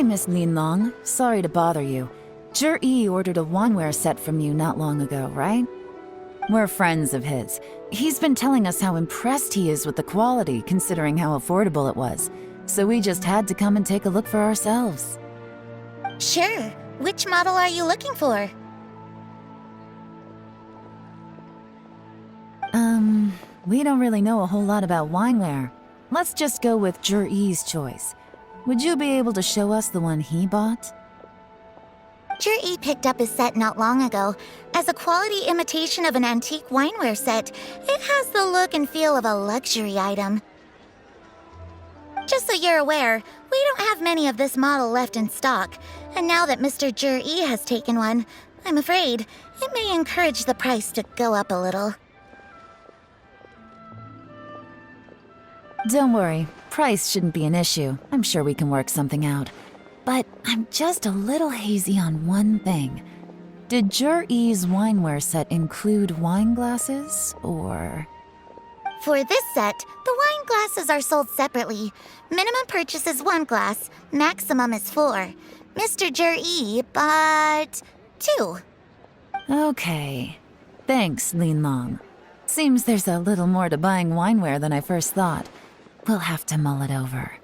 Hey, Miss Linlong. Sorry to bother you. Zhi ordered a wineware set from you not long ago, right? We're friends of his. He's been telling us how impressed he is with the quality, considering how affordable it was. So we just had to come and take a look for ourselves. Sure. Which model are you looking for? We don't really know a whole lot about wineware. Let's just go with Zhi's choice. Would you be able to show us the one he bought? Zhi picked up his set not long ago. As a quality imitation of an antique wineware set, it has the look and feel of a luxury item. Just so you're aware, we don't have many of this model left in stock, and now that Mr. Zhi has taken one, I'm afraid it may encourage the price to go up a little. Don't worry, price shouldn't be an issue. I'm sure we can work something out. But I'm just a little hazy on one thing. Did Zhi's wineware set include wine glasses, or...? For this set, the wine glasses are sold separately. Minimum purchase is 1 glass, maximum is 4. Mr. Zhi bought 2. Okay. Thanks, Linlong. Seems there's a little more to buying wineware than I first thought. We'll have to mull it over.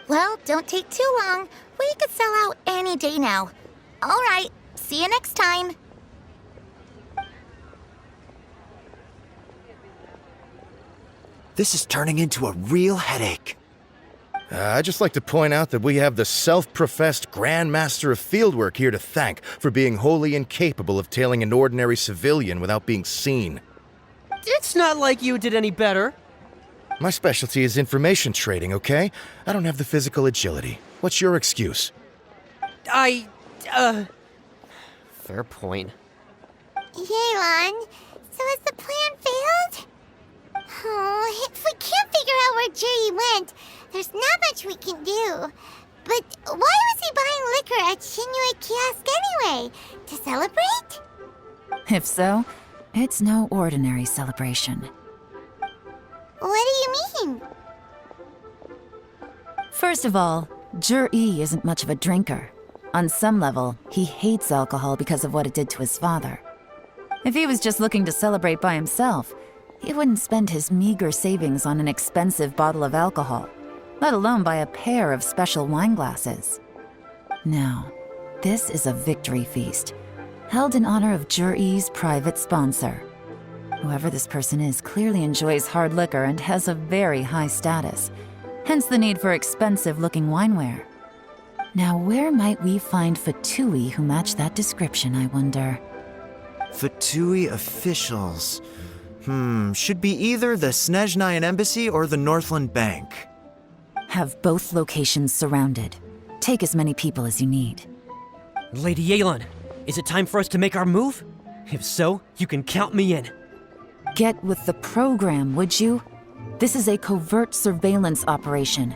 Well, don't take too long. We could sell out any day now. All right, see you next time. This is turning into a real headache. I'd just like to point out that we have the self-professed Grand Master of Fieldwork here to thank for being wholly incapable of tailing an ordinary civilian without being seen. It's not like you did any better. My specialty is information trading, okay? I don't have the physical agility. What's your excuse? Fair point. Yelan, so has the plan failed? Oh, if we can't figure out where Jerry went, there's not much we can do. But why was he buying liquor at Shinue Kiosk anyway? To celebrate? If so, it's no ordinary celebration. What do you mean? First of all, Zhi isn't much of a drinker. On some level, he hates alcohol because of what it did to his father. If he was just looking to celebrate by himself, he wouldn't spend his meager savings on an expensive bottle of alcohol, let alone buy a pair of special wine glasses. No, this is a victory feast, held in honor of Zhi's private sponsor. Whoever this person is clearly enjoys hard liquor and has a very high status, hence the need for expensive-looking wineware. Now, where might we find Fatui who match that description, I wonder? Fatui officials. Should be either the Snezhnayan Embassy or the Northland Bank. Have both locations surrounded. Take as many people as you need. Lady Yelan, is it time for us to make our move? If so, you can count me in. Get with the program, would you? This is a covert surveillance operation.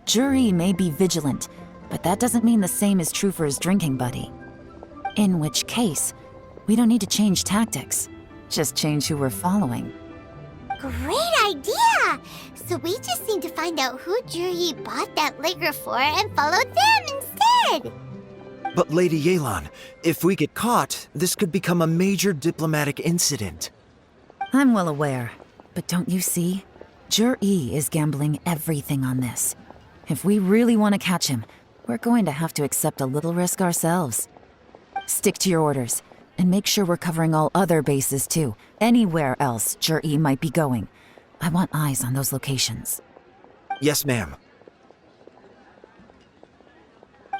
Zhi may be vigilant, but that doesn't mean the same is true for his drinking buddy. In which case, we don't need to change tactics. Just change who we're following. Great idea! So we just need to find out who Jerry bought that liquor for and follow them instead! But Lady Yelan, if we get caught, this could become a major diplomatic incident. I'm well aware, but don't you see? Zhi is gambling everything on this. If we really want to catch him, we're going to have to accept a little risk ourselves. Stick to your orders, and make sure we're covering all other bases too. Anywhere else Zhi might be going. I want eyes on those locations. Yes, ma'am.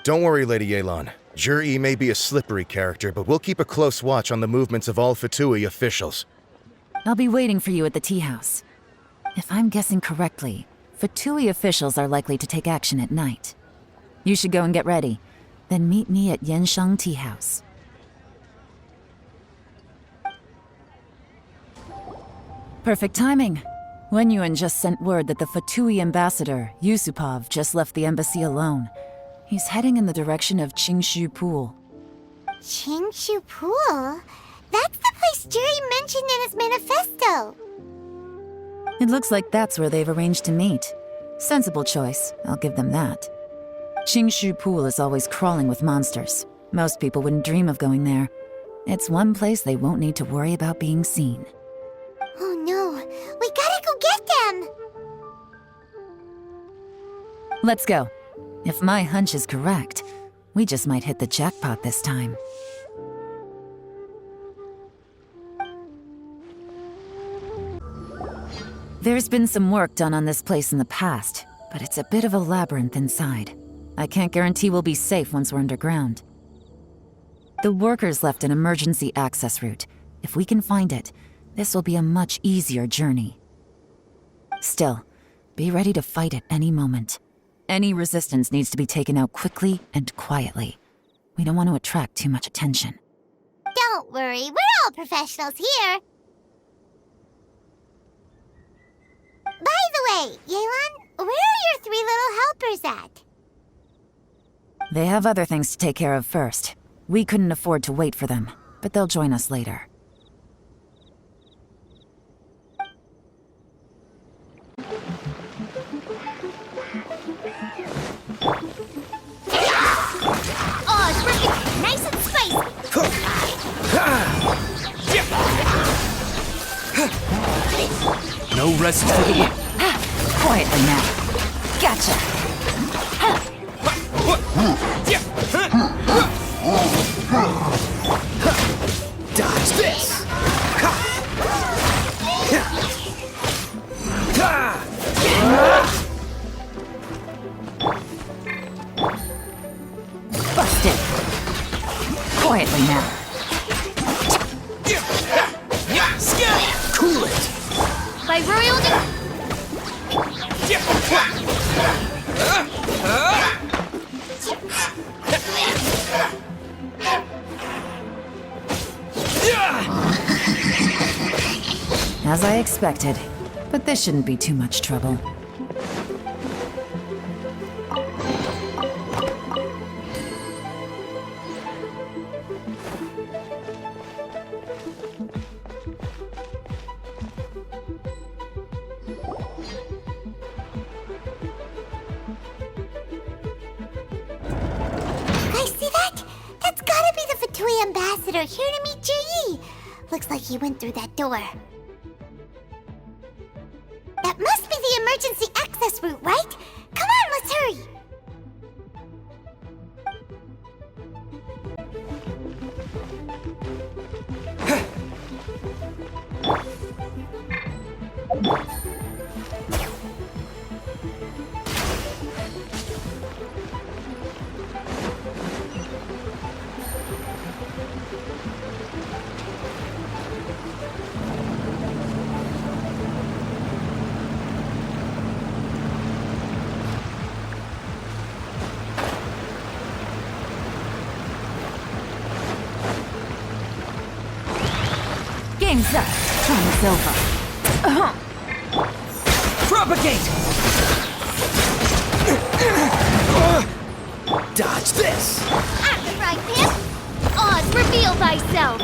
Don't worry, Lady Yelan. Zhi may be a slippery character, but we'll keep a close watch on the movements of all Fatui officials. I'll be waiting for you at the tea house. If I'm guessing correctly, Fatui officials are likely to take action at night. You should go and get ready. Then meet me at Yenshang Tea House. Perfect timing. Wenyuan just sent word that the Fatui ambassador, Yusupov, just left the embassy alone. He's heading in the direction of Qingshu Pool. Qingshu Pool? That's the place Jerry mentioned in his manifesto. It looks like that's where they've arranged to meet. Sensible choice, I'll give them that. Qingshu Pool is always crawling with monsters. Most people wouldn't dream of going there. It's one place they won't need to worry about being seen. Oh no, we gotta go get them! Let's go. If my hunch is correct, we just might hit the jackpot this time. There's been some work done on this place in the past, but it's a bit of a labyrinth inside. I can't guarantee we'll be safe once we're underground. The workers left an emergency access route. If we can find it, this will be a much easier journey. Still, be ready to fight at any moment. Any resistance needs to be taken out quickly and quietly. We don't want to attract too much attention. Don't worry, we're all professionals here. By the way, Yelan, where are your 3 little helpers at? They have other things to take care of first. We couldn't afford to wait for them, but they'll join us later. Oh, it's working nice and spicy. No rest for the wicked. Quietly now. Gotcha! Dodge this! Busted! Quietly now. Cool it! By royal As I expected, but this shouldn't be too much trouble. ambassador here to meet Ji. Looks like he went through that door. That must be the emergency access route, right? Come on, let's hurry! Game's up. Time's over. Propagate! Dodge this! At the frying pan! Oz, reveal thyself!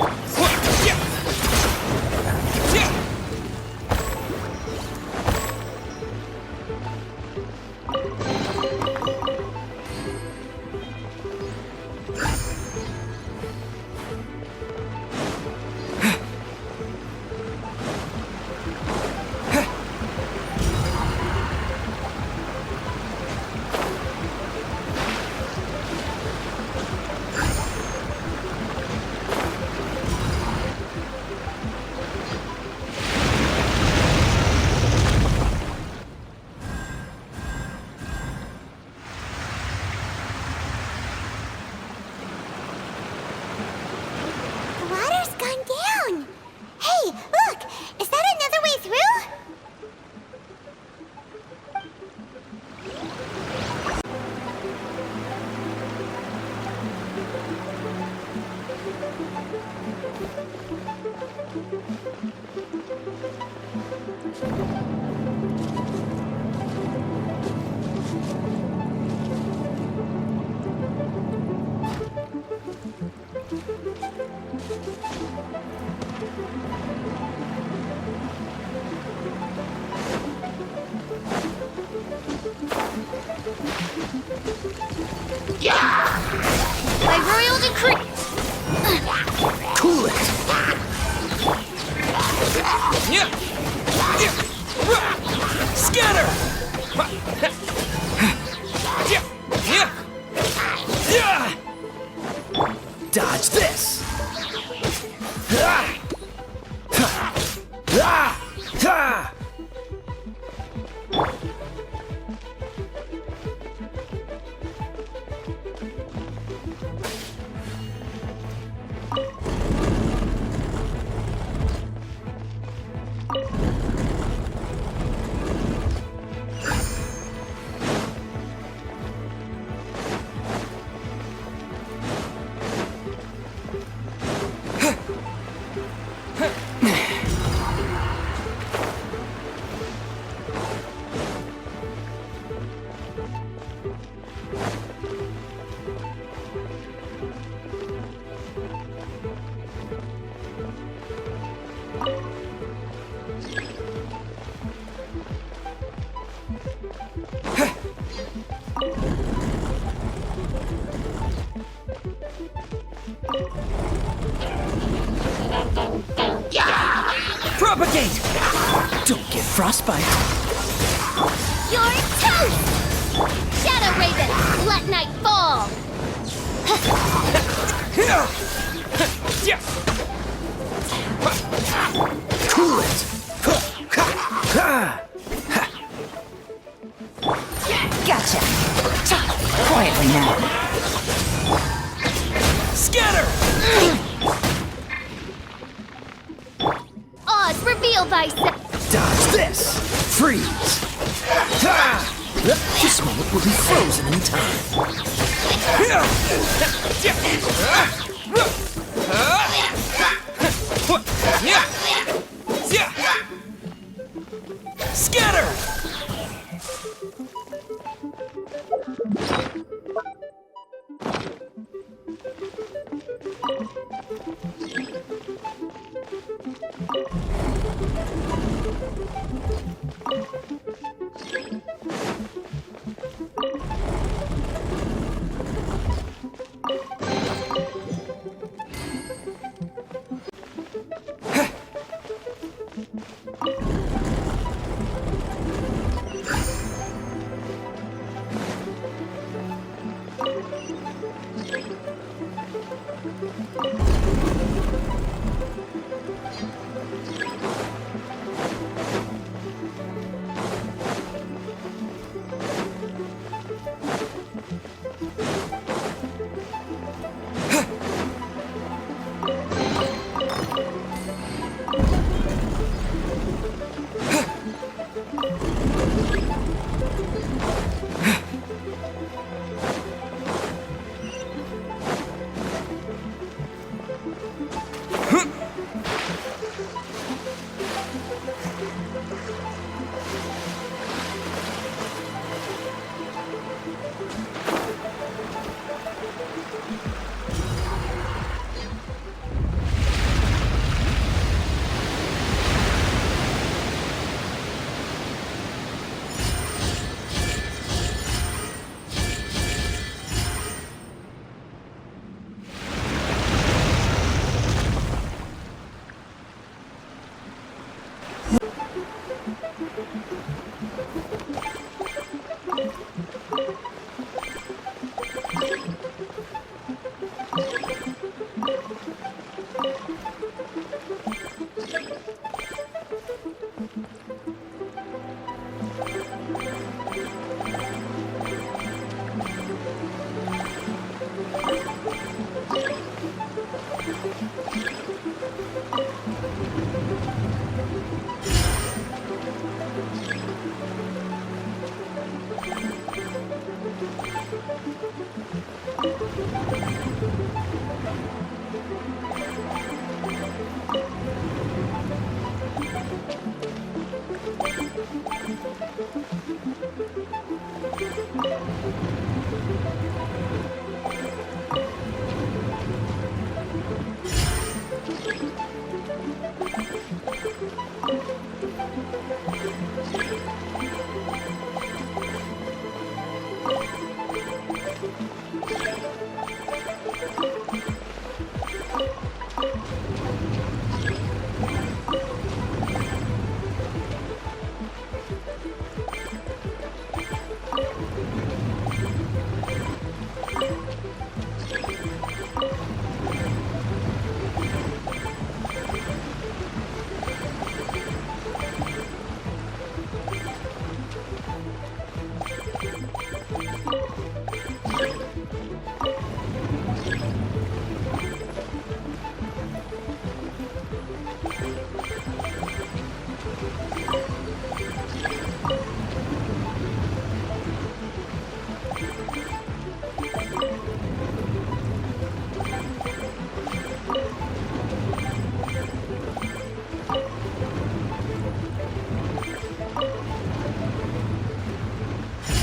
Propagate! Don't get frostbite. You're toast! Shadow Raven, let night fall! Cool it! Gotcha! Quietly now. Scatter! Oz, reveal thyself! Dodge this! Freeze! This moment will be frozen in time. Scatter!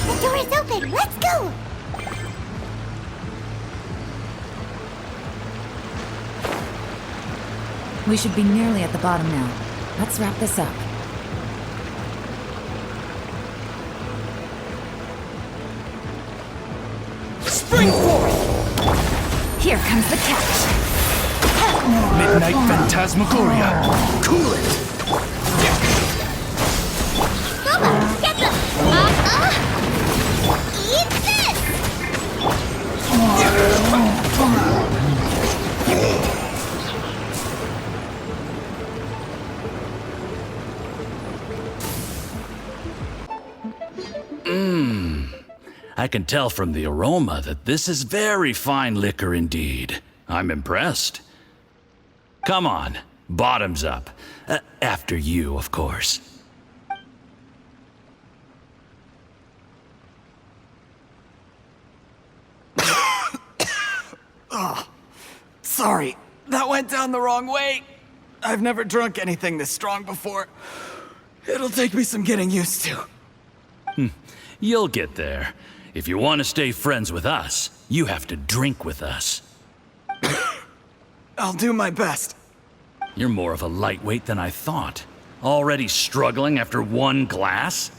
The door is open! Let's go! We should be nearly at the bottom now. Let's wrap this up. Spring forth! Here comes the catch. Midnight Phantasmagoria! Cool it! I can tell from the aroma that this is very fine liquor indeed. I'm impressed. Come on, bottoms up. After you, of course. Sorry, that went down the wrong way. I've never drunk anything this strong before. It'll take me some getting used to. You'll get there. If you want to stay friends with us, you have to drink with us. I'll do my best. You're more of a lightweight than I thought. Already struggling after one glass?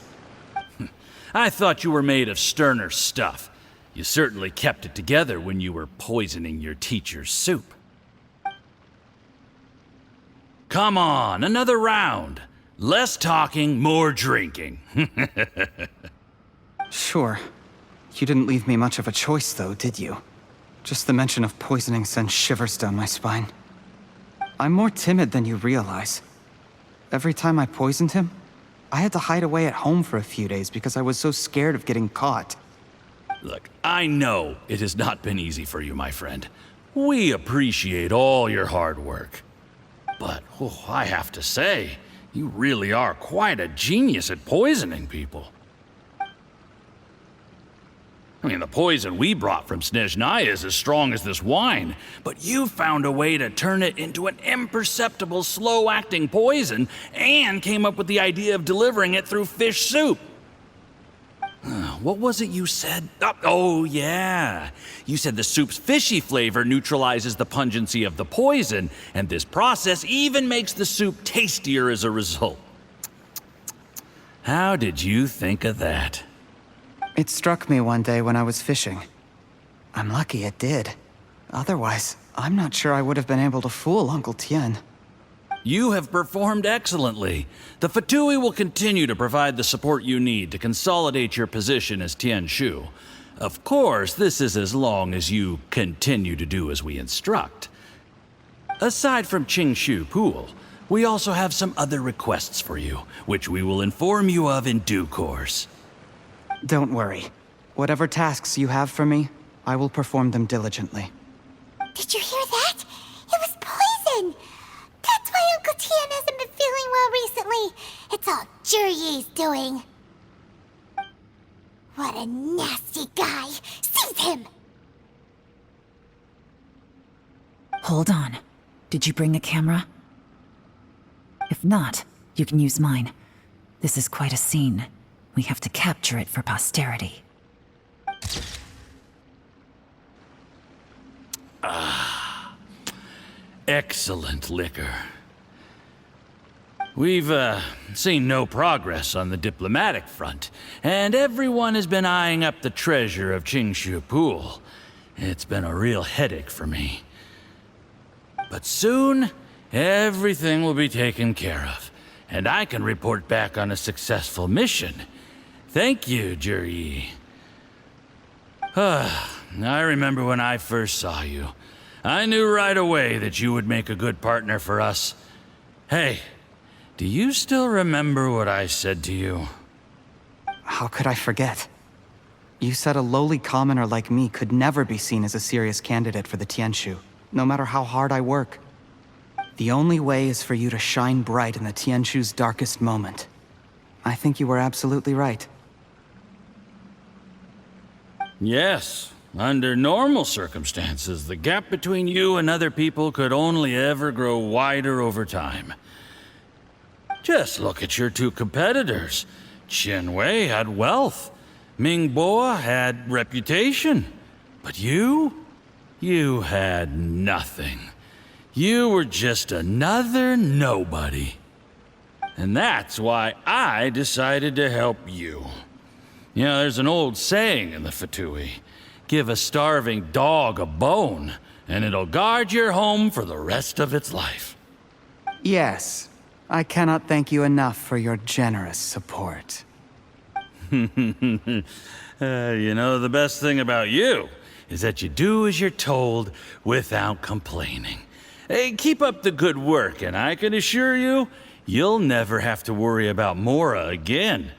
I thought you were made of sterner stuff. You certainly kept it together when you were poisoning your teacher's soup. Come on, another round. Less talking, more drinking. Sure. You didn't leave me much of a choice, though, did you? Just the mention of poisoning sends shivers down my spine. I'm more timid than you realize. Every time I poisoned him, I had to hide away at home for a few days because I was so scared of getting caught. Look, I know it has not been easy for you, my friend. We appreciate all your hard work. But, I have to say, you really are quite a genius at poisoning people. I mean, the poison we brought from Snezhnaya is as strong as this wine, but you found a way to turn it into an imperceptible, slow-acting poison and came up with the idea of delivering it through fish soup. What was it you said? Oh, yeah. You said the soup's fishy flavor neutralizes the pungency of the poison, and this process even makes the soup tastier as a result. How did you think of that? It struck me one day when I was fishing. I'm lucky it did. Otherwise, I'm not sure I would have been able to fool Uncle Tien. You have performed excellently. The Fatui will continue to provide the support you need to consolidate your position as Tien Shu. Of course, this is as long as you continue to do as we instruct. Aside from Qingshu Pool, we also have some other requests for you, which we will inform you of in due course. Don't worry. Whatever tasks you have for me, I will perform them diligently. Did you hear that? It was poison! That's why Uncle Tien hasn't been feeling well recently. It's all Zhiyi's doing. What a nasty guy! Seize him! Hold on. Did you bring a camera? If not, you can use mine. This is quite a scene. We have to capture it for posterity. Excellent liquor. We've, seen no progress on the diplomatic front, and everyone has been eyeing up the treasure of Qingshu Pool. It's been a real headache for me. But soon, everything will be taken care of, and I can report back on a successful mission. Thank you, Zhiyi. I remember when I first saw you. I knew right away that you would make a good partner for us. Hey, do you still remember what I said to you? How could I forget? You said a lowly commoner like me could never be seen as a serious candidate for the Tianshu, no matter how hard I work. The only way is for you to shine bright in the Tianshu's darkest moment. I think you were absolutely right. Yes. Under normal circumstances, the gap between you and other people could only ever grow wider over time. Just look at your two competitors. Chen Wei had wealth. Ming Bo had reputation. But you had nothing. You were just another nobody. And that's why I decided to help you. You know, there's an old saying in the Fatui. Give a starving dog a bone, and it'll guard your home for the rest of its life. Yes. I cannot thank you enough for your generous support. You know, the best thing about you is that you do as you're told without complaining. Hey, keep up the good work, and I can assure you, you'll never have to worry about Mora again.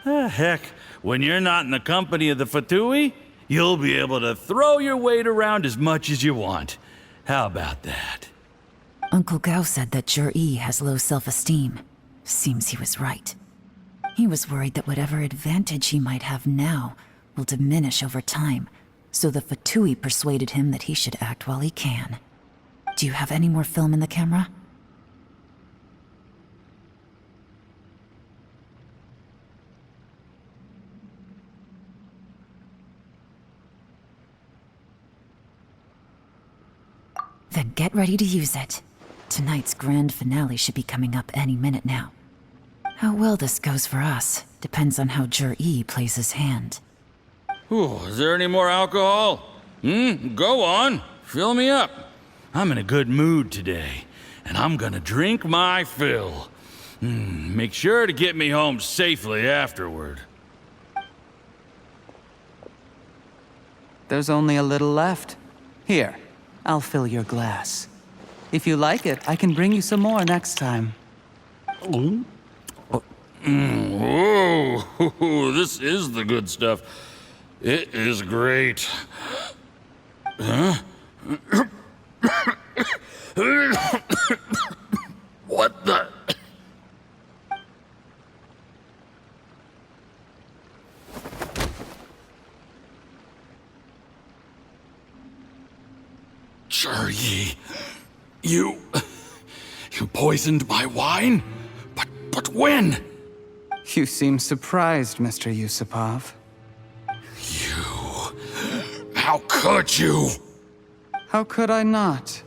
Heck, when you're not in the company of the Fatui, you'll be able to throw your weight around as much as you want. How about that? Uncle Gao said that Jur-E has low self-esteem. Seems he was right. He was worried that whatever advantage he might have now will diminish over time, so the Fatui persuaded him that he should act while he can. Do you have any more film in the camera? Then get ready to use it. Tonight's grand finale should be coming up any minute now. How well this goes for us depends on how Jur-E plays his hand. Ooh, is there any more alcohol? Go on. Fill me up. I'm in a good mood today, and I'm gonna drink my fill. Make sure to get me home safely afterward. There's only a little left. Here, I'll fill your glass. If you like it, I can bring you some more next time. Whoa, this is the good stuff. It is great. Huh? What the? Jur-E, you poisoned my wine? But when? You seem surprised, Mr. Yusupov. How could you? How could I not?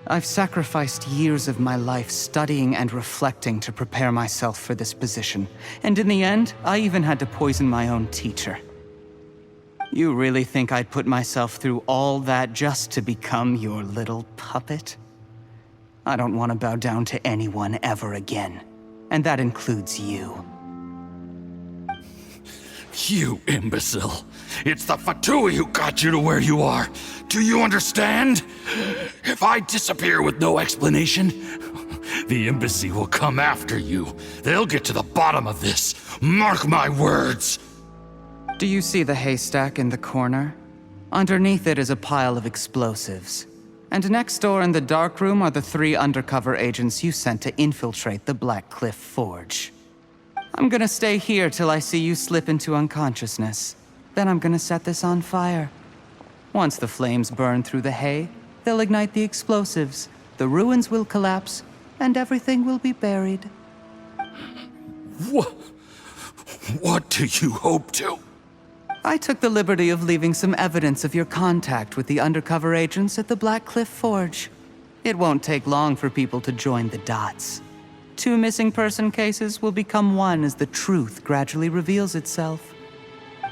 I've sacrificed years of my life studying and reflecting to prepare myself for this position. And in the end, I even had to poison my own teacher. You really think I'd put myself through all that just to become your little puppet? I don't want to bow down to anyone ever again. And that includes you. You imbecile. It's the Fatui who got you to where you are. Do you understand? If I disappear with no explanation, the embassy will come after you. They'll get to the bottom of this. Mark my words. Do you see the haystack in the corner? Underneath it is a pile of explosives. And next door in the dark room are the 3 undercover agents you sent to infiltrate the Black Cliff Forge. I'm gonna stay here till I see you slip into unconsciousness. Then I'm gonna set this on fire. Once the flames burn through the hay, they'll ignite the explosives, the ruins will collapse, and everything will be buried. What do you hope to? I took the liberty of leaving some evidence of your contact with the undercover agents at the Black Cliff Forge. It won't take long for people to join the dots. 2 missing person cases will become 1 as the truth gradually reveals itself.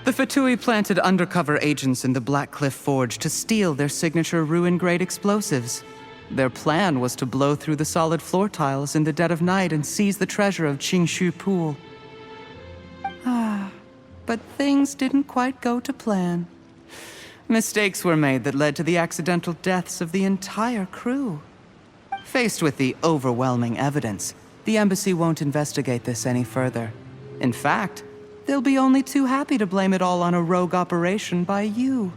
The Fatui planted undercover agents in the Black Cliff Forge to steal their signature ruin-grade explosives. Their plan was to blow through the solid floor tiles in the dead of night and seize the treasure of Qingshu Pool. But things didn't quite go to plan. Mistakes were made that led to the accidental deaths of the entire crew. Faced with the overwhelming evidence, the embassy won't investigate this any further. In fact, they'll be only too happy to blame it all on a rogue operation by you.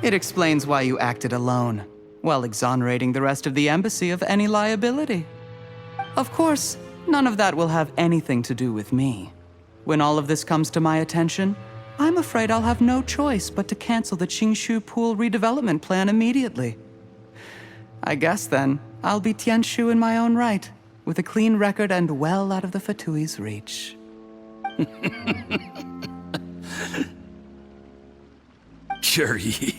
It explains why you acted alone, while exonerating the rest of the embassy of any liability. Of course, none of that will have anything to do with me. When all of this comes to my attention, I'm afraid I'll have no choice but to cancel the Qingshu Pool redevelopment plan immediately. I guess then, I'll be Tianshu in my own right, with a clean record and well out of the Fatui's reach. Jur-E,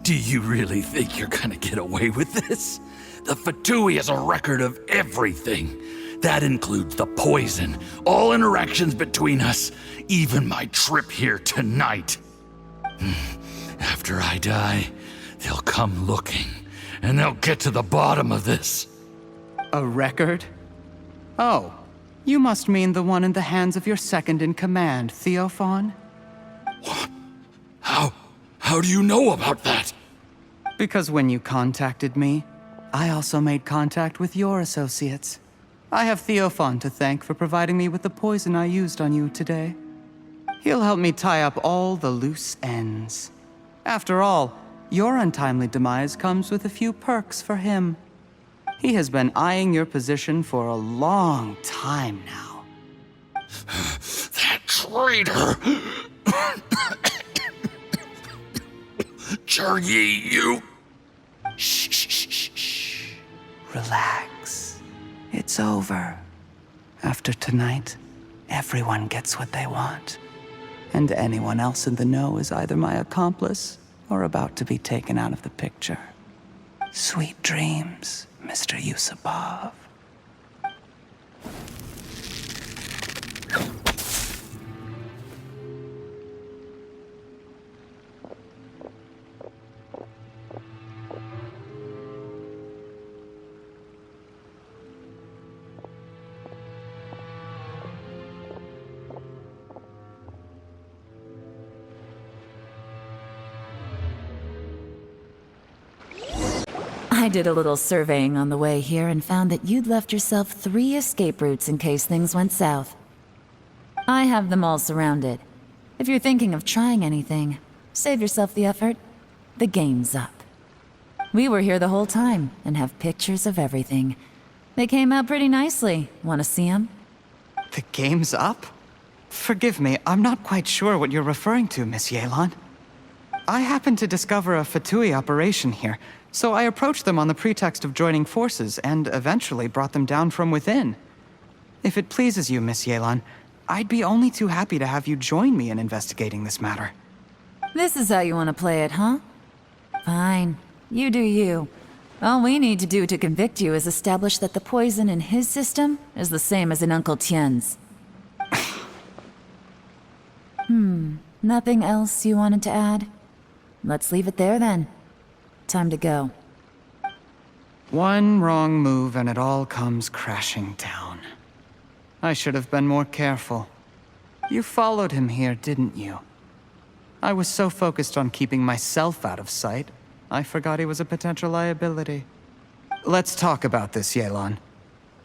do you really think you're gonna get away with this? The Fatui has a record of everything. That includes the poison, all interactions between us, even my trip here tonight. After I die, they'll come looking, and they'll get to the bottom of this. A record? Oh, you must mean the one in the hands of your second-in-command, Theophon? What? How do you know about that? Because when you contacted me, I also made contact with your associates. I have Theophon to thank for providing me with the poison I used on you today. He'll help me tie up all the loose ends. After all, your untimely demise comes with a few perks for him. He has been eyeing your position for a long time now. That traitor! Cheryi, you... Shh, shh, shh, shh, shh. Relax. It's over. After tonight, everyone gets what they want. And anyone else in the know is either my accomplice or about to be taken out of the picture. Sweet dreams, Mr. Yusupov. I did a little surveying on the way here and found that you'd left yourself 3 escape routes in case things went south. I have them all surrounded. If you're thinking of trying anything, save yourself the effort. The game's up. We were here the whole time and have pictures of everything. They came out pretty nicely. Want to see them? The game's up? Forgive me, I'm not quite sure what you're referring to, Miss Yelan. I happened to discover a Fatui operation here, so I approached them on the pretext of joining forces and eventually brought them down from within. If it pleases you, Miss Yelan, I'd be only too happy to have you join me in investigating this matter. This is how you want to play it, huh? Fine. You do you. All we need to do to convict you is establish that the poison in his system is the same as in Uncle Tien's. Nothing else you wanted to add? Let's leave it there then. Time to go. One wrong move and it all comes crashing down. I should have been more careful. You followed him here, didn't you? I was so focused on keeping myself out of sight, I forgot he was a potential liability. Let's talk about this, Yelan.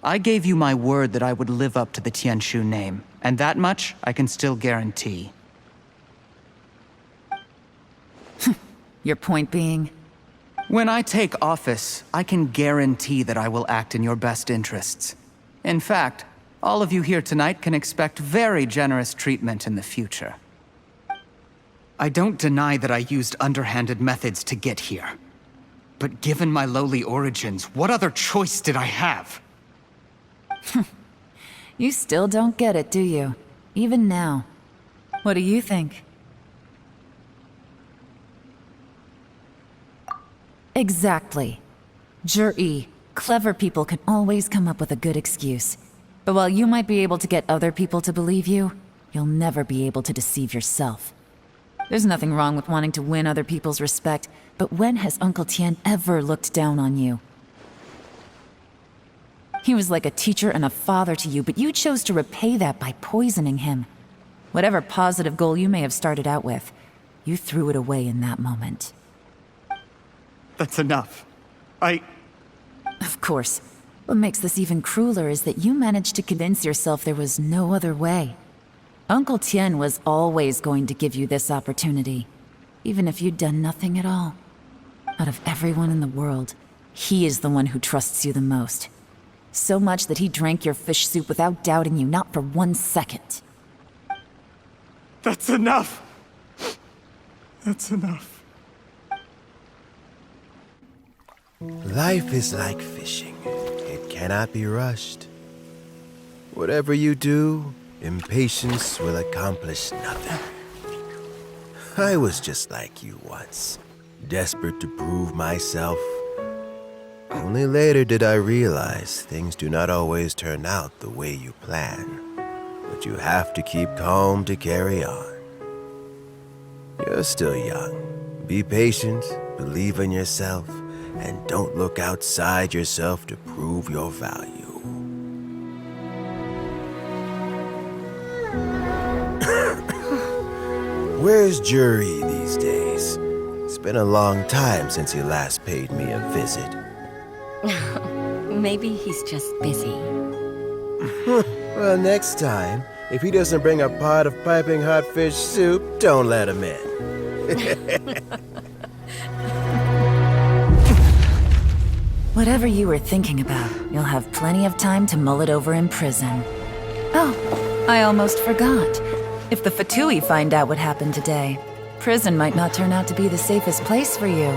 I gave you my word that I would live up to the Tianshu name, and that much I can still guarantee. Your point being? When I take office, I can guarantee that I will act in your best interests. In fact, all of you here tonight can expect very generous treatment in the future. I don't deny that I used underhanded methods to get here. But given my lowly origins, what other choice did I have? You still don't get it, do you? Even now. What do you think? Exactly. Jur-E, clever people can always come up with a good excuse. But while you might be able to get other people to believe you, you'll never be able to deceive yourself. There's nothing wrong with wanting to win other people's respect, but when has Uncle Tien ever looked down on you? He was like a teacher and a father to you, but you chose to repay that by poisoning him. Whatever positive goal you may have started out with, you threw it away in that moment. That's enough. Of course. What makes this even crueler is that you managed to convince yourself there was no other way. Uncle Tien was always going to give you this opportunity, even if you'd done nothing at all. Out of everyone in the world, he is the one who trusts you the most. So much that he drank your fish soup without doubting you, not for 1 second. That's enough! That's enough. Life is like fishing. It cannot be rushed. Whatever you do, impatience will accomplish nothing. I was just like you once, desperate to prove myself. Only later did I realize things do not always turn out the way you plan. But you have to keep calm to carry on. You're still young. Be patient, believe in yourself, and don't look outside yourself to prove your value. Where's Jur-E these days? It's been a long time since he last paid me a visit. Maybe he's just busy. Well, next time, If he doesn't bring a pot of piping hot fish soup, don't let him in. Whatever you were thinking about, you'll have plenty of time to mull it over in prison. Oh, I almost forgot. If the Fatui find out what happened today, prison might not turn out to be the safest place for you.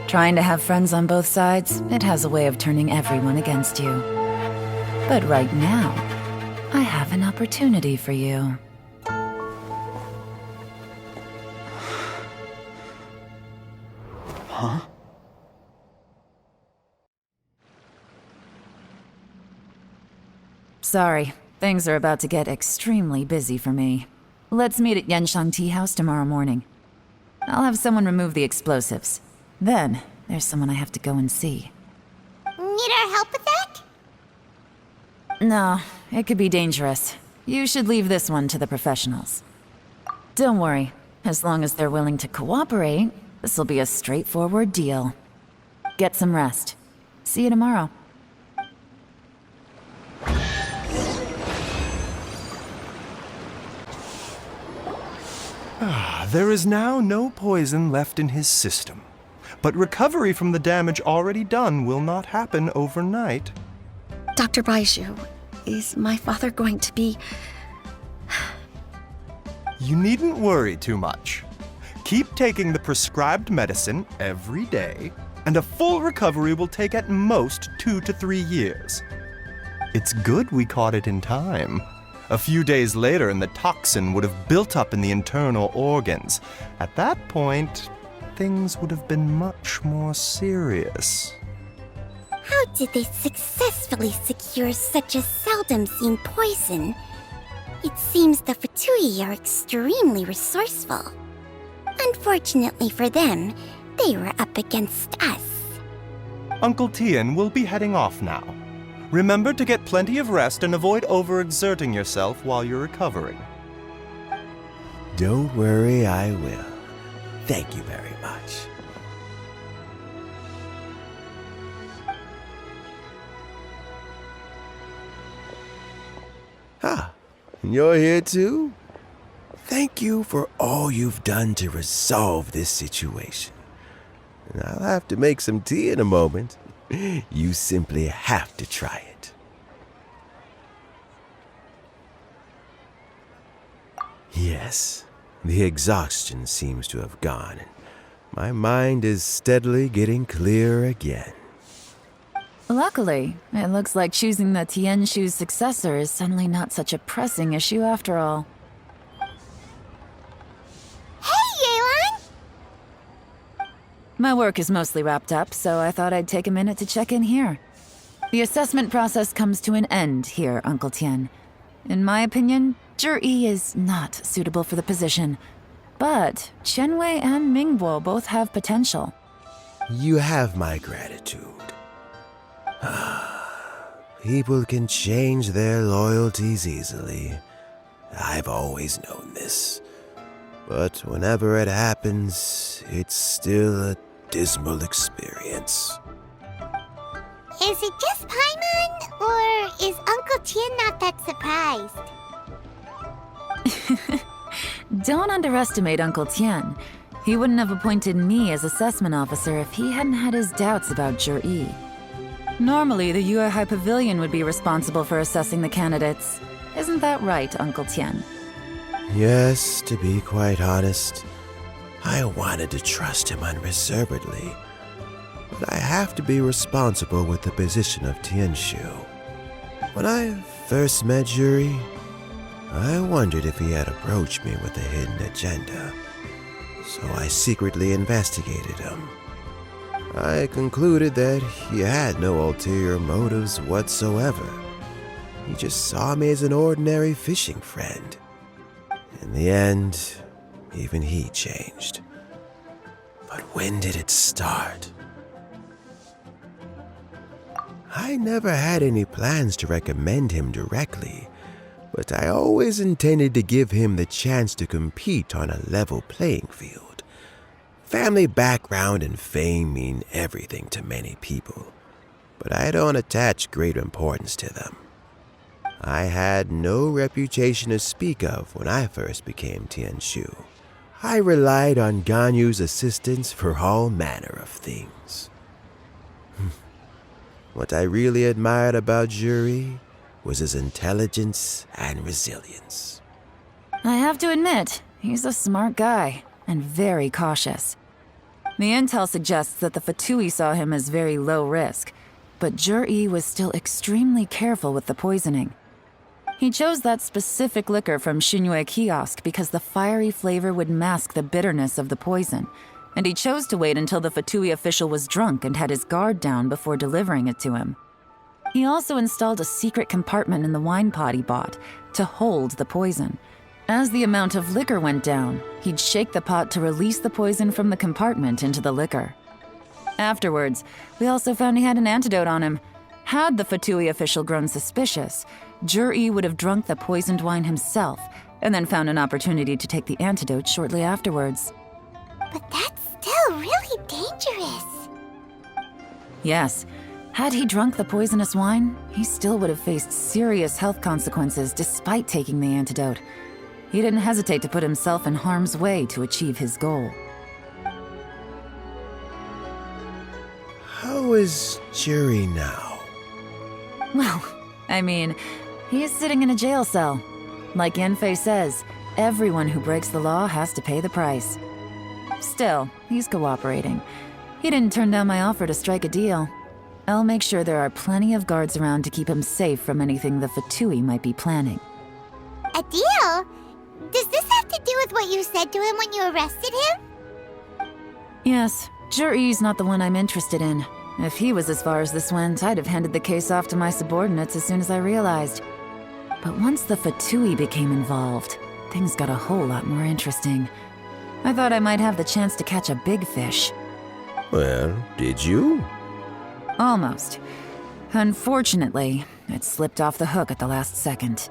Trying to have friends on both sides, it has a way of turning everyone against you. But right now, I have an opportunity for you. Huh? Sorry, things are about to get extremely busy for me. Let's meet at Yenshan Tea House tomorrow morning. I'll have someone remove the explosives. Then, there's someone I have to go and see. Need our help with that? No, it could be dangerous. You should leave this one to the professionals. Don't worry, as long as they're willing to cooperate, this'll be a straightforward deal. Get some rest. See you tomorrow. There is now no poison left in his system. But recovery from the damage already done will not happen overnight. Dr. Baiju, is my father going to be... You needn't worry too much. Keep taking the prescribed medicine every day, and a full recovery will take at most 2 to 3 years. It's good we caught it in time. A few days later, and the toxin would have built up in the internal organs. At that point, things would have been much more serious. How did they successfully secure such a seldom-seen poison? It seems the Fatui are extremely resourceful. Unfortunately for them, they were up against us. Uncle Tian will be heading off now. Remember to get plenty of rest and avoid overexerting yourself while you're recovering. Don't worry, I will. Thank you very much. Ah, you're here too? Thank you for all you've done to resolve this situation. And I'll have to make some tea in a moment. You simply have to try it. Yes, the exhaustion seems to have gone, and my mind is steadily getting clearer again. Luckily, it looks like choosing the Tianshu's successor is suddenly not such a pressing issue after all. Hey, Yelan! My work is mostly wrapped up, so I thought I'd take a minute to check in here. The assessment process comes to an end here, Uncle Tian. In my opinion, Zhi is not suitable for the position. But Qianwei and Mingbo both have potential. You have my gratitude. People can change their loyalties easily. I've always known this. But whenever it happens, it's still a dismal experience. Is it just Paimon, or is Uncle Tian not that surprised? Don't underestimate Uncle Tian. He wouldn't have appointed me as assessment officer if he hadn't had his doubts about Zhi. Normally, the Yuehai Pavilion would be responsible for assessing the candidates. Isn't that right, Uncle Tian? Yes, to be quite honest, I wanted to trust him unreservedly. But I have to be responsible with the position of Tianshu. When I first met Zhi, I wondered if he had approached me with a hidden agenda. So I secretly investigated him. I concluded that he had no ulterior motives whatsoever. He just saw me as an ordinary fishing friend. In the end, even he changed. But when did it start? I never had any plans to recommend him directly, but I always intended to give him the chance to compete on a level playing field. Family background and fame mean everything to many people, but I don't attach great importance to them. I had no reputation to speak of when I first became Tianshu. I relied on Ganyu's assistance for all manner of things. What I really admired about Juri was his intelligence and resilience. I have to admit, he's a smart guy, and very cautious. The intel suggests that the Fatui saw him as very low risk, but Juri was still extremely careful with the poisoning. He chose that specific liquor from Shinue Kiosk because the fiery flavor would mask the bitterness of the poison, and he chose to wait until the Fatui official was drunk and had his guard down before delivering it to him. He also installed a secret compartment in the wine pot he bought to hold the poison. As the amount of liquor went down, he'd shake the pot to release the poison from the compartment into the liquor. Afterwards, we also found he had an antidote on him. Had the Fatui official grown suspicious, Juri would have drunk the poisoned wine himself and then found an opportunity to take the antidote shortly afterwards. But that's still really dangerous. Yes, had he drunk the poisonous wine, he still would have faced serious health consequences despite taking the antidote. He didn't hesitate to put himself in harm's way to achieve his goal. How is Juri now? Well, I mean, he is sitting in a jail cell. Like Yanfei says, everyone who breaks the law has to pay the price. Still, he's cooperating. He didn't turn down my offer to strike a deal. I'll make sure there are plenty of guards around to keep him safe from anything the Fatui might be planning. A deal? Does this have to do with what you said to him when you arrested him? Yes, Juri's not the one I'm interested in. If he was as far as this went, I'd have handed the case off to my subordinates as soon as I realized. But once the Fatui became involved, things got a whole lot more interesting. I thought I might have the chance to catch a big fish. Well, did you? Almost. Unfortunately, it slipped off the hook at the last second.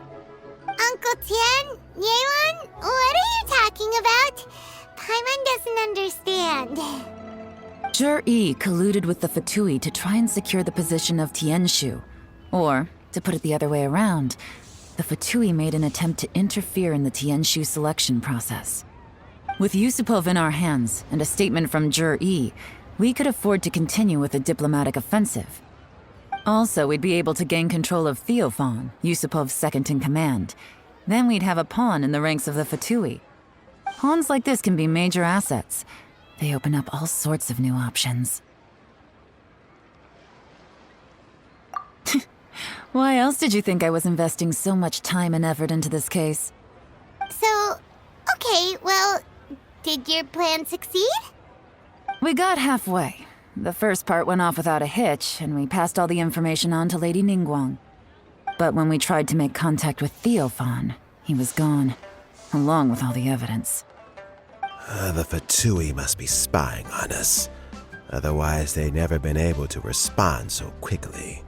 Uncle Tian? Yelan? What are you talking about? Paimon doesn't understand. Jur-E colluded with the Fatui to try and secure the position of Tianshu. Or, to put it the other way around, the Fatui made an attempt to interfere in the Tianshu selection process. With Yusupov in our hands and a statement from Jur-E, we could afford to continue with a diplomatic offensive. Also, we'd be able to gain control of Theophan, Yusupov's second-in-command. Then we'd have a pawn in the ranks of the Fatui. Pawns like this can be major assets. They open up all sorts of new options. Why else did you think I was investing so much time and effort into this case? So, okay, well, did your plan succeed? We got halfway. The first part went off without a hitch, and we passed all the information on to Lady Ningguang. But when we tried to make contact with Theophan, he was gone, along with all the evidence. The Fatui must be spying on us. Otherwise, they'd never been able to respond so quickly.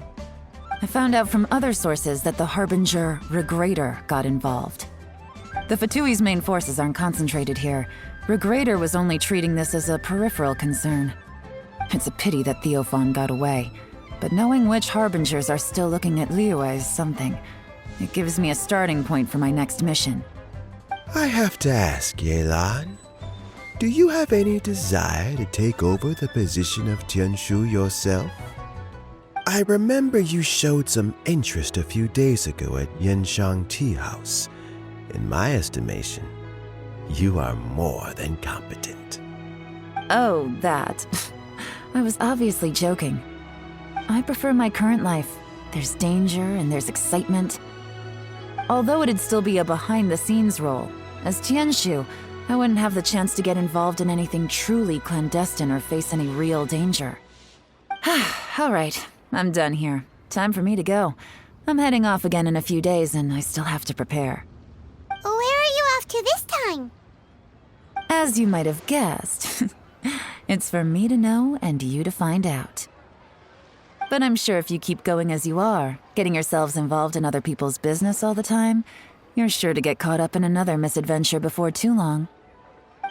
I found out from other sources that the Harbinger Regrator got involved. The Fatui's main forces aren't concentrated here. Regrator was only treating this as a peripheral concern. It's a pity that Theophan got away, but knowing which Harbingers are still looking at Liyue is something. It gives me a starting point for my next mission. I have to ask, Yelan, do you have any desire to take over the position of Tianshu yourself? I remember you showed some interest a few days ago at Yenshang Tea House. In my estimation, you are more than competent. Oh, that. I was obviously joking. I prefer my current life. There's danger and there's excitement. Although it'd still be a behind-the-scenes role, as Tianshu, I wouldn't have the chance to get involved in anything truly clandestine or face any real danger. All right, I'm done here. Time for me to go. I'm heading off again in a few days and I still have to prepare. Where are you off to this time? As you might have guessed, it's for me to know and you to find out. But I'm sure if you keep going as you are, getting yourselves involved in other people's business all the time, you're sure to get caught up in another misadventure before too long.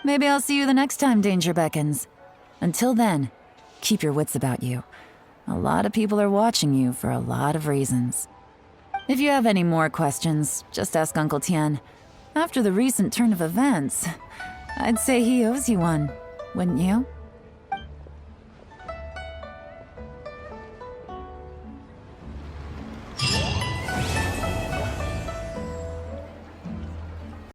Maybe I'll see you the next time danger beckons. Until then, keep your wits about you. A lot of people are watching you for a lot of reasons. If you have any more questions, just ask Uncle Tian. After the recent turn of events, I'd say he owes you one, wouldn't you?